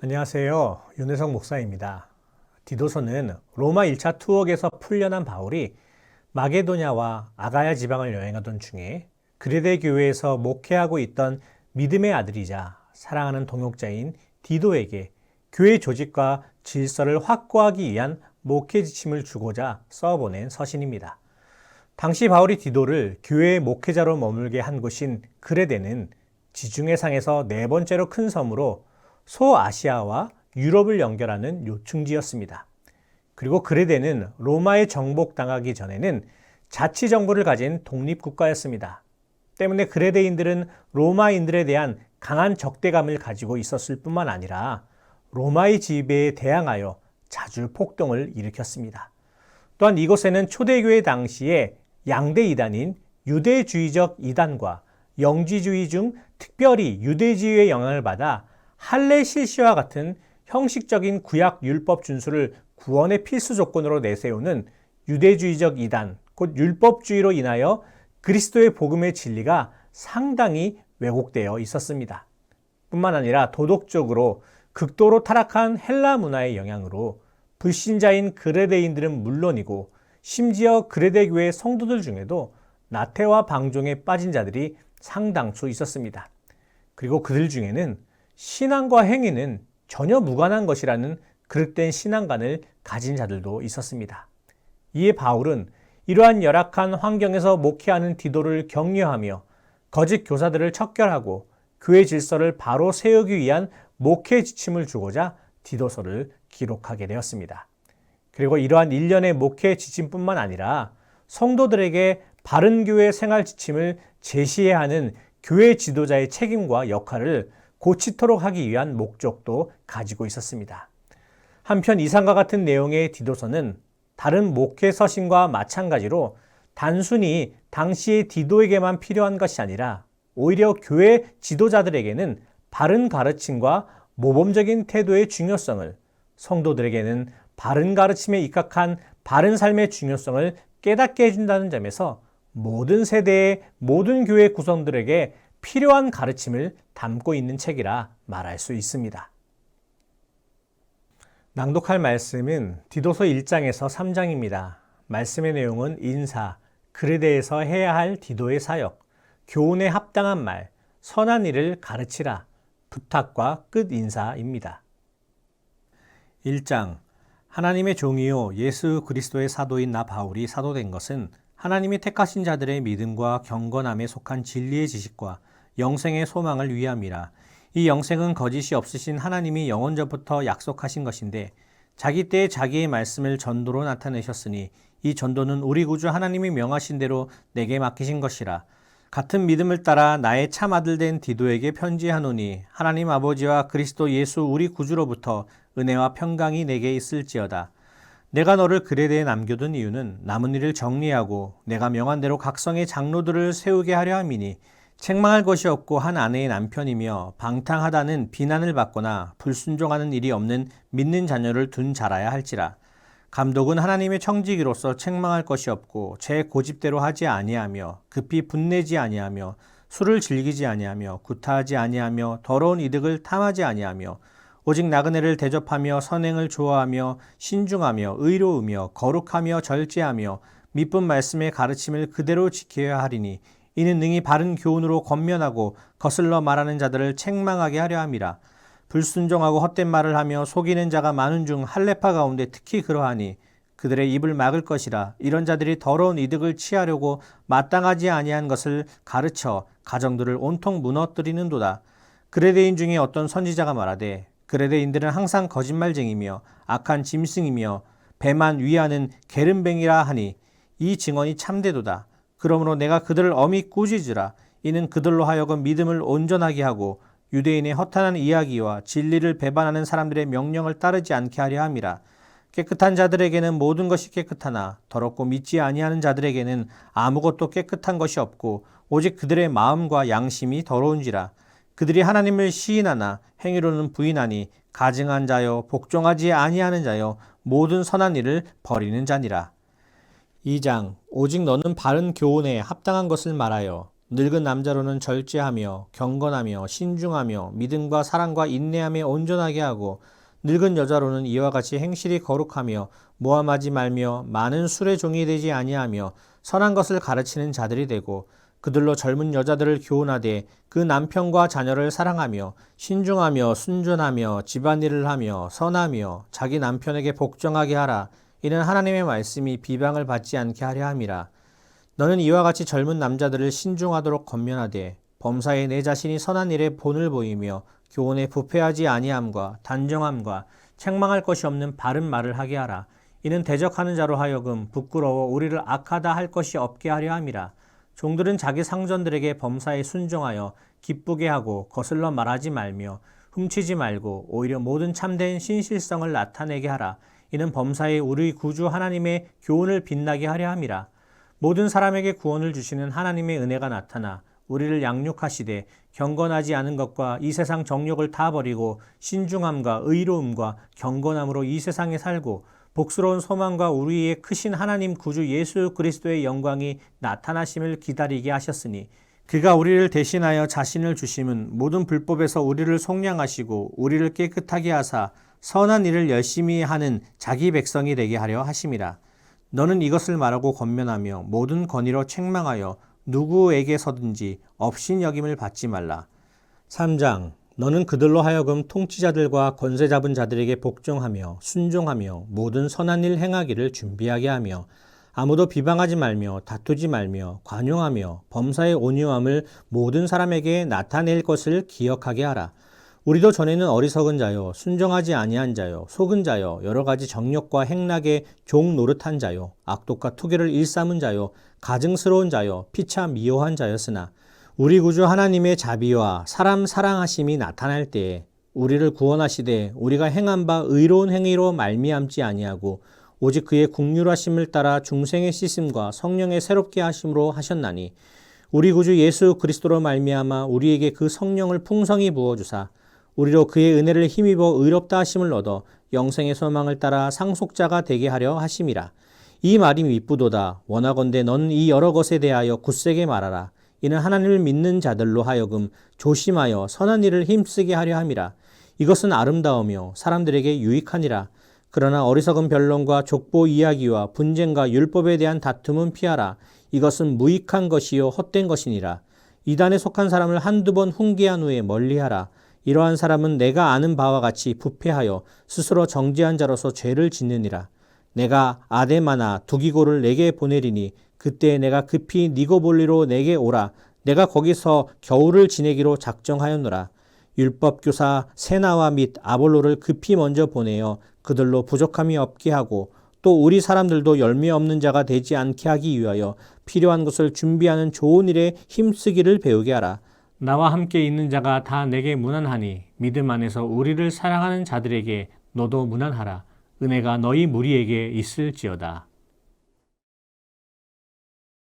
안녕하세요. 윤혜성 목사입니다. 디도서는 로마 1차 투옥에서 풀려난 바울이 마게도냐와 아가야 지방을 여행하던 중에 그레데 교회에서 목회하고 있던 믿음의 아들이자 사랑하는 동역자인 디도에게 교회 조직과 질서를 확고하기 위한 목회 지침을 주고자 써보낸 서신입니다. 당시 바울이 디도를 교회의 목회자로 머물게 한 곳인 그레데는 지중해 상에서 네 번째로 큰 섬으로 소아시아와 유럽을 연결하는 요충지였습니다. 그리고 그레데는 로마에 정복당하기 전에는 자치정부를 가진 독립국가였습니다. 때문에 그레데인들은 로마인들에 대한 강한 적대감을 가지고 있었을 뿐만 아니라 로마의 지배에 대항하여 자주 폭동을 일으켰습니다. 또한 이곳에는 초대교회 당시에 양대 이단인 유대주의적 이단과 영지주의 중 특별히 유대주의의 영향을 받아 할례 실시와 같은 형식적인 구약 율법 준수를 구원의 필수 조건으로 내세우는 유대주의적 이단, 곧 율법주의로 인하여 그리스도의 복음의 진리가 상당히 왜곡되어 있었습니다. 뿐만 아니라 도덕적으로 극도로 타락한 헬라 문화의 영향으로 불신자인 그레데인들은 물론이고 심지어 그레데 교회 성도들 중에도 나태와 방종에 빠진 자들이 상당수 있었습니다. 그리고 그들 중에는 신앙과 행위는 전혀 무관한 것이라는 그릇된 신앙관을 가진 자들도 있었습니다. 이에 바울은 이러한 열악한 환경에서 목회하는 디도를 격려하며 거짓 교사들을 척결하고 교회 질서를 바로 세우기 위한 목회 지침을 주고자 디도서를 기록하게 되었습니다. 그리고 이러한 일련의 목회 지침뿐만 아니라 성도들에게 바른 교회 생활 지침을 제시해야 하는 교회 지도자의 책임과 역할을 고치도록 하기 위한 목적도 가지고 있었습니다. 한편 이상과 같은 내용의 디도서는 다른 목회 서신과 마찬가지로 단순히 당시의 디도에게만 필요한 것이 아니라 오히려 교회 지도자들에게는 바른 가르침과 모범적인 태도의 중요성을, 성도들에게는 바른 가르침에 입각한 바른 삶의 중요성을 깨닫게 해준다는 점에서 모든 세대의 모든 교회 구성들에게 필요한 가르침을 담고 있는 책이라 말할 수 있습니다. 낭독할 말씀은 디도서 1장에서 3장입니다. 말씀의 내용은 인사, 그레데에서 해야 할 디도의 사역, 교훈에 합당한 말, 선한 일을 가르치라, 부탁과 끝 인사입니다. 1장, 하나님의 종이요 예수 그리스도의 사도인 나 바울이 사도된 것은 하나님이 택하신 자들의 믿음과 경건함에 속한 진리의 지식과 영생의 소망을 위함이라. 이 영생은 거짓이 없으신 하나님이 영원전부터 약속하신 것인데 자기 때에 자기의 말씀을 전도로 나타내셨으니 이 전도는 우리 구주 하나님이 명하신 대로 내게 맡기신 것이라. 같은 믿음을 따라 나의 참 아들 된 디도에게 편지하노니 하나님 아버지와 그리스도 예수 우리 구주로부터 은혜와 평강이 내게 있을지어다. 내가 너를 그레데에 남겨둔 이유는 남은 일을 정리하고 내가 명한 대로 각성의 장로들을 세우게 하려 함이니 책망할 것이 없고 한 아내의 남편이며 방탕하다는 비난을 받거나 불순종하는 일이 없는 믿는 자녀를 둔 자라야 할지라. 감독은 하나님의 청지기로서 책망할 것이 없고 제 고집대로 하지 아니하며 급히 분내지 아니하며 술을 즐기지 아니하며 구타하지 아니하며 더러운 이득을 탐하지 아니하며 오직 나그네를 대접하며 선행을 좋아하며 신중하며 의로우며 거룩하며 절제하며 미쁜 말씀의 가르침을 그대로 지켜야 하리니 이는 능히 바른 교훈으로 권면하고 거슬러 말하는 자들을 책망하게 하려 함이라. 불순종하고 헛된 말을 하며 속이는 자가 많은 중 할례파 가운데 특히 그러하니 그들의 입을 막을 것이라. 이런 자들이 더러운 이득을 취하려고 마땅하지 아니한 것을 가르쳐 가정들을 온통 무너뜨리는도다. 그레데인 중에 어떤 선지자가 말하되 그레데인들은 항상 거짓말쟁이며 악한 짐승이며 배만 위하는 게름뱅이라 하니 이 증언이 참되도다. 그러므로 내가 그들을 엄히 꾸짖으라. 이는 그들로 하여금 믿음을 온전하게 하고 유대인의 허탄한 이야기와 진리를 배반하는 사람들의 명령을 따르지 않게 하려 함이라. 깨끗한 자들에게는 모든 것이 깨끗하나 더럽고 믿지 아니하는 자들에게는 아무것도 깨끗한 것이 없고 오직 그들의 마음과 양심이 더러운지라. 그들이 하나님을 시인하나 행위로는 부인하니 가증한 자요 복종하지 아니하는 자요 모든 선한 일을 버리는 자니라. 2장 오직 너는 바른 교훈에 합당한 것을 말하여 늙은 남자로는 절제하며 경건하며 신중하며 믿음과 사랑과 인내함에 온전하게 하고 늙은 여자로는 이와 같이 행실이 거룩하며 모함하지 말며 많은 술의 종이 되지 아니하며 선한 것을 가르치는 자들이 되고 그들로 젊은 여자들을 교훈하되 그 남편과 자녀를 사랑하며 신중하며 순전하며 집안일을 하며 선하며 자기 남편에게 복종하게 하라. 이는 하나님의 말씀이 비방을 받지 않게 하려 함이라. 너는 이와 같이 젊은 남자들을 신중하도록 권면하되 범사에 내 자신이 선한 일에 본을 보이며 교훈에 부패하지 아니함과 단정함과 책망할 것이 없는 바른 말을 하게 하라. 이는 대적하는 자로 하여금 부끄러워 우리를 악하다 할 것이 없게 하려 함이라. 종들은 자기 상전들에게 범사에 순종하여 기쁘게 하고 거슬러 말하지 말며 훔치지 말고 오히려 모든 참된 신실성을 나타내게 하라. 이는 범사에 우리 구주 하나님의 교훈을 빛나게 하려 함이라. 모든 사람에게 구원을 주시는 하나님의 은혜가 나타나 우리를 양육하시되 경건하지 않은 것과 이 세상 정욕을 다 버리고 신중함과 의로움과 경건함으로 이 세상에 살고 복스러운 소망과 우리의 크신 하나님 구주 예수 그리스도의 영광이 나타나심을 기다리게 하셨으니 그가 우리를 대신하여 자신을 주심은 모든 불법에서 우리를 속량하시고 우리를 깨끗하게 하사 선한 일을 열심히 하는 자기 백성이 되게 하려 하심이라. 너는 이것을 말하고 권면하며 모든 권위로 책망하여 누구에게서든지 업신여김을 받지 말라. 3장 너는 그들로 하여금 통치자들과 권세 잡은 자들에게 복종하며 순종하며 모든 선한 일 행하기를 준비하게 하며 아무도 비방하지 말며 다투지 말며 관용하며 범사의 온유함을 모든 사람에게 나타낼 것을 기억하게 하라. 우리도 전에는 어리석은 자요 순종하지 아니한 자요 속은 자요 여러 가지 정욕과 행락에 종 노릇한 자요 악독과 투기를 일삼은 자요 가증스러운 자요 피차 미워한 자였으나 우리 구주 하나님의 자비와 사람 사랑하심이 나타날 때에 우리를 구원하시되 우리가 행한 바 의로운 행위로 말미암지 아니하고 오직 그의 긍휼하심을 따라 중생의 씻음과 성령의 새롭게 하심으로 하셨나니 우리 구주 예수 그리스도로 말미암아 우리에게 그 성령을 풍성히 부어주사 우리로 그의 은혜를 힘입어 의롭다 하심을 얻어 영생의 소망을 따라 상속자가 되게 하려 하심이라. 이 말이 미쁘도다. 원하건대 너는 이 여러 것에 대하여 굳세게 말하라. 이는 하나님을 믿는 자들로 하여금 조심하여 선한 일을 힘쓰게 하려 함이라. 이것은 아름다우며 사람들에게 유익하니라. 그러나 어리석은 변론과 족보 이야기와 분쟁과 율법에 대한 다툼은 피하라. 이것은 무익한 것이요 헛된 것이니라. 이단에 속한 사람을 한두 번 훈계한 후에 멀리하라. 이러한 사람은 내가 아는 바와 같이 부패하여 스스로 정죄한 자로서 죄를 짓느니라. 내가 아데마나 두기고를 내게 보내리니 그때 내가 급히 니고볼리로 내게 오라. 내가 거기서 겨울을 지내기로 작정하였노라. 율법교사 세나와 및 아볼로를 급히 먼저 보내어 그들로 부족함이 없게 하고 또 우리 사람들도 열매 없는 자가 되지 않게 하기 위하여 필요한 것을 준비하는 좋은 일에 힘쓰기를 배우게 하라. 나와 함께 있는 자가 다 내게 무난하니 믿음 안에서 우리를 사랑하는 자들에게 너도 무난하라. 은혜가 너희 무리에게 있을지어다.